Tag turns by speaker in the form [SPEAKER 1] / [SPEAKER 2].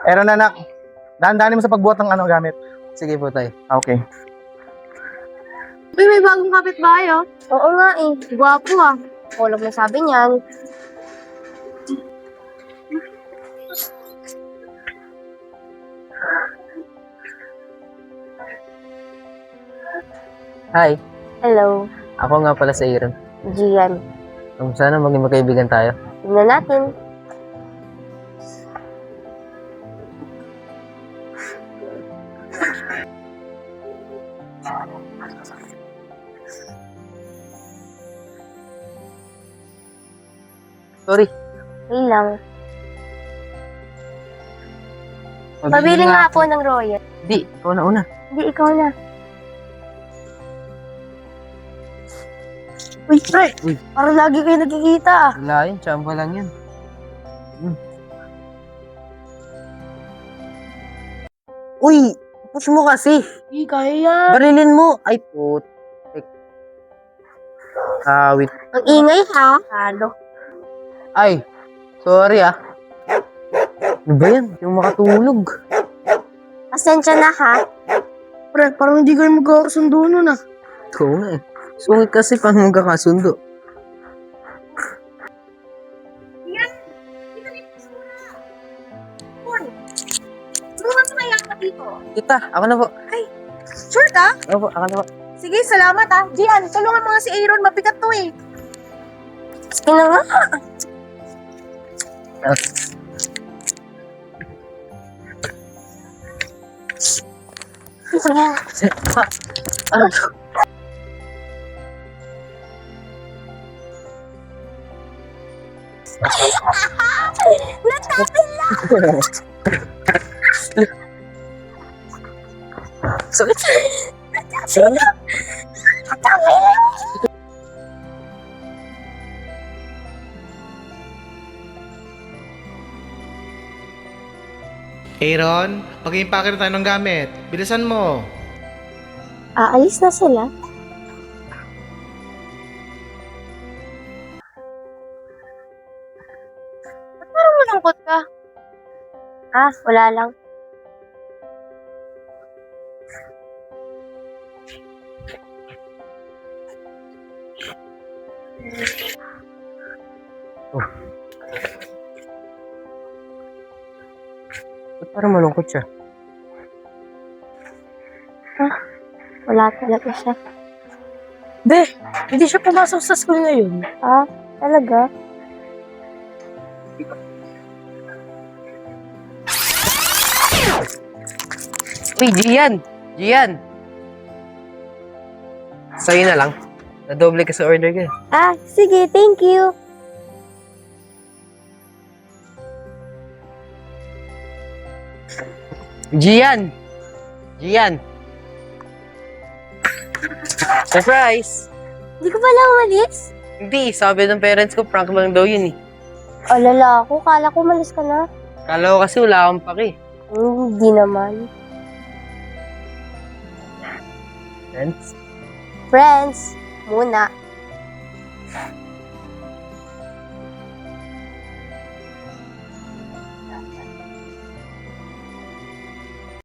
[SPEAKER 1] Pero nanak, dahan-dahanin mo sa pagbuhat ng gamit.
[SPEAKER 2] Sige po, tay.
[SPEAKER 1] Okay.
[SPEAKER 3] Uy, may bagong kapitbahay, oh. Oo nga eh. Gwapo ah. Walang masabi niyan.
[SPEAKER 2] Hi,
[SPEAKER 3] Hello,
[SPEAKER 2] ako nga pala si Aaron.
[SPEAKER 3] Gian.
[SPEAKER 2] Sana maging magkaibigan tayo.
[SPEAKER 3] Tignan natin.
[SPEAKER 2] Sorry.
[SPEAKER 3] Okay lang. Pabili nga po ng Royal.
[SPEAKER 2] Di, ikaw na una.
[SPEAKER 3] Hindi, ikaw na.
[SPEAKER 1] Uy, pre!
[SPEAKER 2] Uy.
[SPEAKER 3] Parang lagi kayo nagkikita ah.
[SPEAKER 2] Wala yun, tsamba lang yan. Uy, push mo kasi.
[SPEAKER 3] Hindi, kaya yan.
[SPEAKER 2] Barilin mo. Ay, put. Wait.
[SPEAKER 3] Ang ingay ha. Halo.
[SPEAKER 2] Ay, sorry ah. Ano ba yan? Yung makatulog.
[SPEAKER 3] Pasensya na ha.
[SPEAKER 1] Pre, parang hindi kayo magkakasundo nun ah.
[SPEAKER 2] Ito nga eh. Sungit kasi paano magkakasundo.
[SPEAKER 3] Tulungan mo na yan dito.
[SPEAKER 2] Kita, ako na po.
[SPEAKER 3] Sure ka?
[SPEAKER 2] Ako po, ako na po.
[SPEAKER 3] Sige, salamat ah. Gian, tulungan mo nga si Aaron. Mabigat to eh. Sige na nga.
[SPEAKER 2] Ano? Sakit. Sige.
[SPEAKER 4] Aaron, mag-i-impake na tayo ng gamit. Bilisan mo.
[SPEAKER 3] Aalis na sila. Ba't parang malungkot ka? Wala lang.
[SPEAKER 2] Ba't parang malungkot siya?
[SPEAKER 3] Wala talaga siya.
[SPEAKER 1] Be, hindi siya pumasok sa school ngayon.
[SPEAKER 3] Talaga?
[SPEAKER 2] Uy, Gian! Gian! Sa'yo na lang. Nadoble ka sa order ko.
[SPEAKER 3] Sige, thank you.
[SPEAKER 2] Gian! Gian! Surprise!
[SPEAKER 3] Hindi ko pala umalis.
[SPEAKER 2] Hindi, sabi ng parents ko, prank lang daw yun eh.
[SPEAKER 3] Alala ko, kala ko umalis ka na.
[SPEAKER 2] Kala ko kasi wala akong pake.
[SPEAKER 3] Hindi naman.
[SPEAKER 2] Friends?
[SPEAKER 3] Friends, muna.